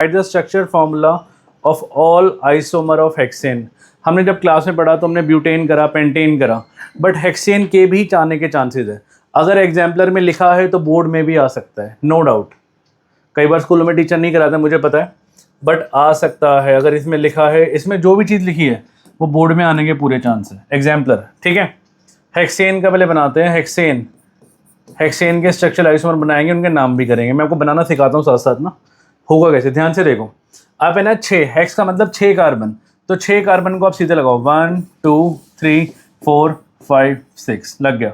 Right the structure formula of all isomer of hexane. हमने जब class में पढ़ा तो हमने ब्यूटेन करा, पेंटेन करा, बट हेक्सेन के भी आने के चांसेस है। अगर एग्जाम्पलर में लिखा है तो बोर्ड में भी आ सकता है, नो डाउट। कई बार स्कूलों में टीचर नहीं कराते, मुझे पता है, बट आ सकता है। अगर इसमें लिखा है, इसमें जो भी चीज़ लिखी है वो बोर्ड में आने के पूरे चांस है। एग्जाम्पलर, ठीक है। हेक्सेन का पहले बनाते हैं। हेक्सेन, हेक्सेन के स्ट्रक्चरल आइसोमर बनाएंगे, उनके नाम भी करेंगे। मैं आपको बनाना सिखाता हूँ साथ साथ ना। होगा कैसे, ध्यान से देखो। आप है ना 6, हेक्स का मतलब 6 कार्बन, तो 6 कार्बन को आप सीधे लगाओ, 1 2 3 4 5 6 लग गया।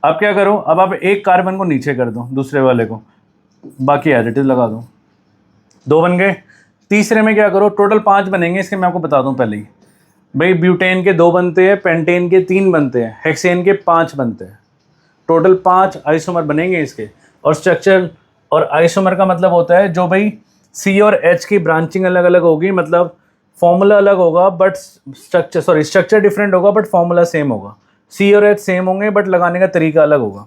अब क्या करो, अब आप एक कार्बन को नीचे कर दो, दूसरे वाले को, बाकी एज इट इज लगा दो। 2 बन गए। तीसरे में क्या करो, टोटल 5 बनेंगे। इसके मैं आपको बता दूं पहले ही, भाई ब्यूटेन के 2 बनते हैं, पेंटेन के 3 बनते हैं, हेक्सेन के 5 बनते हैं। टोटल 5 आइसोमर बनेंगे इसके। और स्ट्रक्चर और आइसोमर का मतलब होता है जो भाई सी और एच की ब्रांचिंग अलग अलग होगी, मतलब फॉर्मूला अलग होगा बट स्ट्रक्चर डिफरेंट होगा बट फॉर्मूला सेम होगा। सी और एच सेम होंगे बट लगाने का तरीका अलग होगा।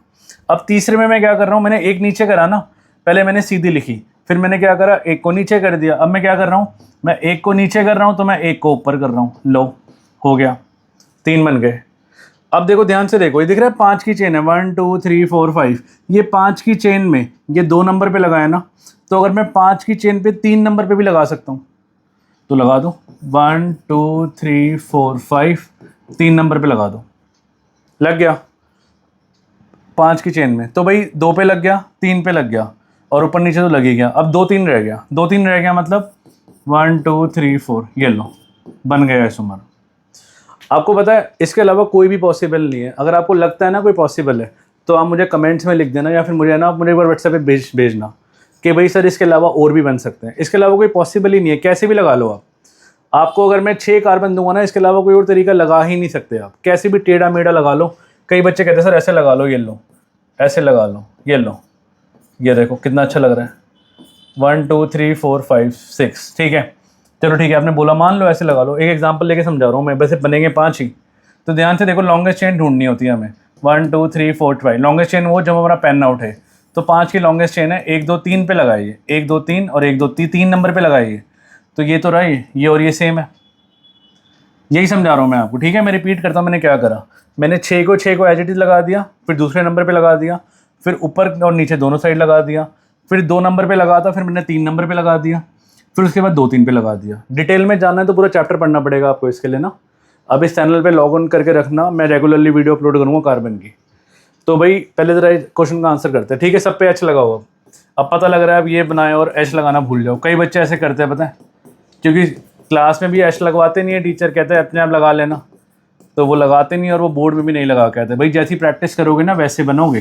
अब तीसरे में मैं क्या कर रहा हूँ, मैंने एक नीचे करा ना, पहले मैंने सीधी लिखी, फिर मैंने क्या करा, एक को नीचे कर दिया। अब मैं क्या कर रहा हूँ, मैं एक को नीचे कर रहा हूँ तो मैं एक को ऊपर कर रहा हूँ, लो हो गया, 3 बन गए। अब देखो ध्यान से देखो, ये दिख रहा है 5 की चेन है, 1 2 3 4 5। ये 5 की चेन में ये 2 नंबर पे लगाया ना, तो अगर मैं 5 की चेन पे 3 नंबर पे भी लगा सकता हूँ तो लगा दो, 1 2 3 4 5, 3 नंबर पे लगा दो, लग गया 5 की चेन में। तो भाई 2 पे लग गया, 3 पे लग गया, और ऊपर नीचे तो लग ही गया। अब 2 3 रह गया, 2 3 रह गया, मतलब 1 2 3 4, ये लो बन गया आइसोमर। आपको पता है इसके अलावा कोई भी पॉसिबल नहीं है। अगर आपको लगता है ना कोई पॉसिबल है तो आप मुझे कमेंट्स में लिख देना, या फिर मुझे ना आप मुझे एक बार व्हाट्सएप पे भेजना कि भाई सर इसके अलावा और भी बन सकते हैं। इसके अलावा कोई पॉसिबल ही नहीं है, कैसे भी लगा लो आप। आपको अगर मैं 6 कार्बन दूंगा ना, इसके अलावा कोई और तरीका लगा ही नहीं सकते आप, कैसे भी टेढ़ा मेढ़ा लगा लो। कई बच्चे कहते हैं सर ऐसे लगा लो, ये लो ऐसे लगा लो, ये लो, ये देखो कितना अच्छा लग रहा है, 1 2 3 4 5 6, ठीक है। चलो ठीक है, आपने बोला मान लो ऐसे लगा लो। एक एग्जांपल लेके समझा रहा हूँ मैं, वैसे बनेंगे 5 ही। तो ध्यान से देखो, लॉन्गेस्ट चेन ढूंढनी होती है हमें, 1 2 3 4 5। लॉन्गेस्ट चेन वो जब हमारा पेन आउट है, तो 5 की लॉन्गेस्ट चेन है, 1 2 3 पे लगाइए, 1 2 3 और 1 2 3 नंबर पे लगाइए। तो ये तो रहा ये और ये सेम है, यही समझा रहा हूँ मैं आपको, ठीक है। मैं रिपीट करता हूँ, मैंने क्या करा, मैंने 6 को एज इट इज लगा दिया, फिर दूसरे नंबर पे लगा दिया, फिर ऊपर और नीचे दोनों साइड लगा दिया, फिर 2 नंबर पे लगा था, फिर मैंने 3 नंबर पे लगा दिया, फिर उसके बाद 2 3 पे लगा दिया। डिटेल में जानना है तो पूरा चैप्टर पढ़ना पड़ेगा आपको इसके लिए ना। अब इस चैनल पे लॉग ऑन करके रखना, मैं रेगुलरली वीडियो अपलोड करूँगा कार्बन की। तो भाई पहले ज़रा क्वेश्चन का आंसर करते हैं, ठीक है। सब पे एच लगाओ। अब पता लग रहा है अब ये बनाए और एच लगाना भूल जाओ। कई बच्चे ऐसे करते हैं, पता है, क्योंकि क्लास में भी एच लगवाते नहीं है, टीचर कहते हैं अपने आप लगा लेना, तो वो लगाते नहीं और वो बोर्ड में भी नहीं लगा कहते। भाई जैसी प्रैक्टिस करोगे ना वैसे बनोगे।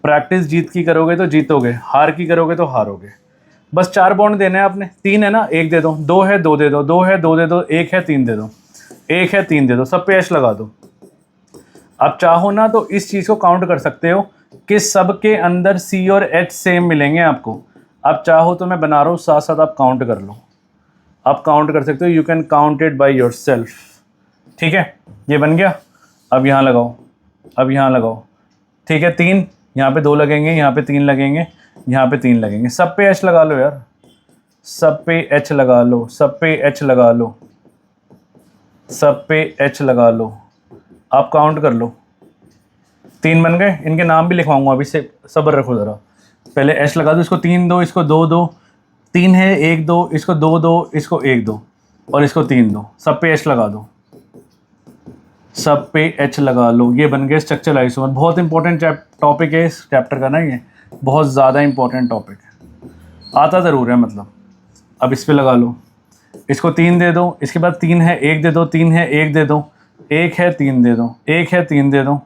प्रैक्टिस जीत की करोगे तो जीतोगे, हार की करोगे तो हारोगे। बस 4 बॉन्ड देने हैं आपने। 3 है ना, 1 दे दो, 2 है 2 दे दो, 2 है 2 दे दो, 1 है 3 दे दो, 1 है 3 दे दो, सब पे एच लगा दो। आप चाहो ना तो इस चीज़ को काउंट कर सकते हो कि सब के अंदर सी और एच सेम मिलेंगे आपको। आप चाहो तो मैं बना रहा हूँ, साथ साथ आप काउंट कर लो। आप काउंट कर सकते हो, you can count it by your self, ठीक है। ये बन गया। अब यहाँ लगाओ, अब यहाँ लगाओ, ठीक है। 3 यहाँ पे 2 लगेंगे, यहाँ पे 3 लगेंगे, यहाँ पे 3 लगेंगे। सब पे एच लगा लो यार, सब पे एच लगा लो, सब पे एच लगा लो, सब पे एच लगा लो। आप काउंट कर लो, 3 बन गए। इनके नाम भी लिखवाऊंगा, अभी से सब्र रखो ज़रा। पहले एच लगा दो, इसको 3 दो, इसको 2 दो, 3 है 1 2, इसको 2 दो, इसको 1 दो और इसको 3 दो। सब पे एच लगा दो, सब पे एच लगा लो। ये बन गए स्ट्रक्चरल आइसोमर। बहुत इंपॉर्टेंट टॉपिक है इस चैप्टर का ना, ये बहुत ज़्यादा इंपॉर्टेंट टॉपिक है, आता ज़रूर है मतलब। अब इस पे लगा लो, इसको 3 दे दो, इसके बाद 3 है 1 दे दो, 3 है 1 दे दो, 1 है 3 दे दो, 1 है 3 दे दो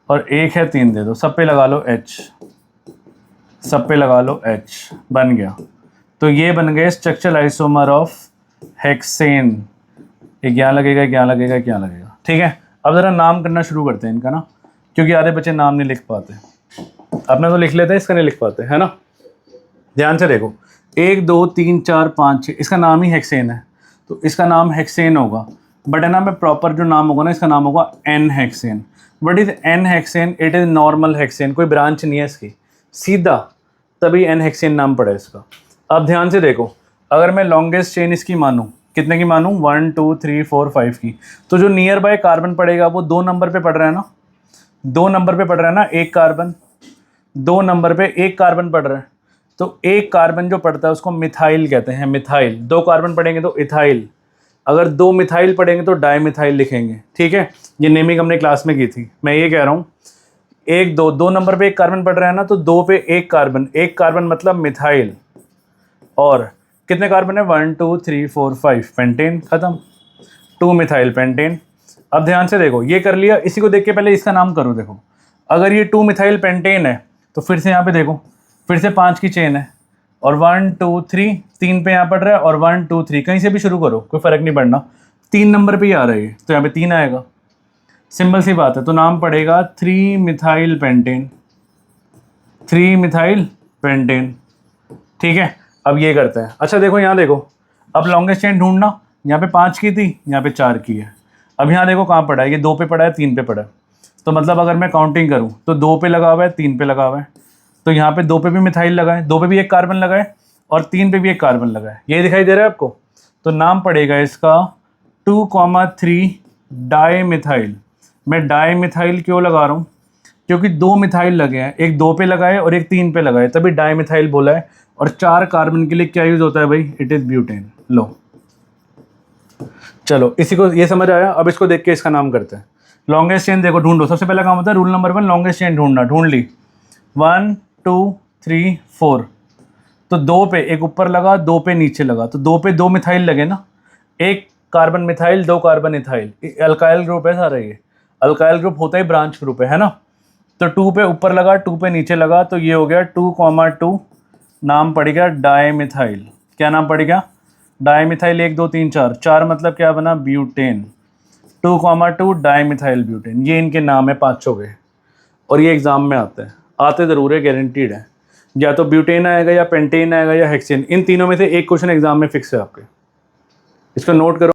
और 1 है 3 दे दो। सब पे लगा लो एच, सब पे लगा लो एच, बन गया। तो ये बन गए स्ट्रक्चरल आइसोमर ऑफ हेक्सेन। एक यहाँ लगेगा, एक यहाँ लगेगा, एक यहाँ लगेगा, ठीक है। अब ज़रा नाम करना शुरू करते हैं इनका ना, क्योंकि आधे बच्चे नाम नहीं लिख पाते। अपने तो लिख लेते हैं, इसका नहीं लिख पाते, है ना। ध्यान से देखो, 1 2 3 4 5 6, इसका नाम ही हेक्सेन है तो इसका नाम हेक्सेन होगा। बट है ना, मैं प्रॉपर जो नाम होगा ना, इसका नाम होगा n hexane. What is n hexane? It is normal hexane, कोई ब्रांच नहीं है इसकी, सीधा, तभी एन हेक्सेन नाम पड़ा इसका। अब ध्यान से देखो, अगर मैं लॉन्गेस्ट चेन इसकी मानूँ, कितने की मानूँ, 1 2 3 4 5 की, तो जो नियर बाय कार्बन पड़ेगा वो 2 नंबर पे पड़ रहा है ना, 2 नंबर पे पड़ रहा है ना, एक कार्बन, 2 नंबर पे एक कार्बन पड़ रहा है। तो एक कार्बन जो पड़ता है उसको मिथाइल कहते हैं, मिथाइल। 2 कार्बन पड़ेंगे तो इथाइल, अगर 2 मिथाइल पड़ेंगे तो डाईमिथाइल लिखेंगे, ठीक है। ये नेमिंग हमने क्लास में की थी। मैं ये कह रहा हूँ, एक दो, 2 नंबर पे एक कार्बन पड़ रहा है ना, तो 2 पे एक कार्बन मतलब मिथाइल। और कितने कार्बन है, 1 2 3 4 5, पेंटेन, खत्म, 2 मिथाइल पेंटेन। अब ध्यान से देखो, ये कर लिया, इसी को देख के पहले इसका नाम करो। देखो अगर ये 2 मिथाइल पेंटेन है तो फिर से यहाँ पे देखो, फिर से 5 की चेन है, और 1 2 3, 3 पे यहाँ पड़ रहा है, और 1 2 3 कहीं से भी शुरू करो, कोई फ़र्क नहीं पड़ना, 3 नंबर पे ही आ रही है तो यहाँ पे 3 आएगा, सिंपल सी बात है। तो नाम पड़ेगा 3 मिथाइल पेंटेन, 3 मिथाइल पेंटेन, ठीक है। अब ये करते हैं, अच्छा देखो यहाँ देखो, अब लॉन्गेस्ट चेन ढूंढना, यहाँ पे 5 की थी, यहाँ पे 4 की है। अब यहाँ देखो कहाँ पड़ा है, ये 2 पे पड़ा है, 3 पे पड़ा है, तो मतलब अगर मैं काउंटिंग करूँ तो 2 पे लगा हुआ है, 3 पे लगा हुआ है, तो यहाँ पे 2 पे भी मिथाइल लगा है, 2 पे भी एक कार्बन लगा है, और 3 पे भी एक कार्बन लगा है, ये दिखाई दे रहा है आपको। तो नाम पड़ेगा इसका 2,3 डाई मिथाइल। मैं डाई मिथाइल क्यों लगा रहा हूँ, क्योंकि 2 मिथाइल लगे हैं, एक 2 पे लगा है और एक 3 पे लगा है, तभी डाई मिथाइल बोला है। और 4 कार्बन के लिए क्या यूज़ होता है भाई, इट इज़ ब्यूटेन। लो चलो, इसी को ये समझ आया। अब इसको देख के इसका नाम करते हैं। लॉन्गेस्ट चेन देखो ढूंढो, सबसे पहला काम होता है रूल नंबर 1, लॉन्गेस्ट चेन ढूंढना। ढूंढ ली, 1 2 3 4, तो 2 पे एक ऊपर लगा, 2 पे नीचे लगा, तो 2 पे 2 मिथाइल लगे ना, एक carbon methyl, 2 carbon ethyl, alkyl group है सारा। ये अल्काइल ग्रुप होता ही ब्रांच ग्रुप है ना। तो 2 पे ऊपर लगा, 2 पे नीचे लगा, तो ये हो गया 2,2, नाम पड़ेगा डाईमिथाइल। क्या नाम पड़ेगा, डाईमिथाइल। 1 2 3 4, 4 मतलब क्या बना, ब्यूटेन। 2,2 डाईमिथाइल ब्यूटेन, ये इनके नाम है पाँचों के, और ये एग्जाम में आते ज़रूर है, गारंटीड है। या तो ब्यूटेन आएगा, या पेंटेन आएगा, या हेक्सेन, इन तीनों में से एक क्वेश्चन एग्जाम में फिक्स है आपके, इसको नोट करो।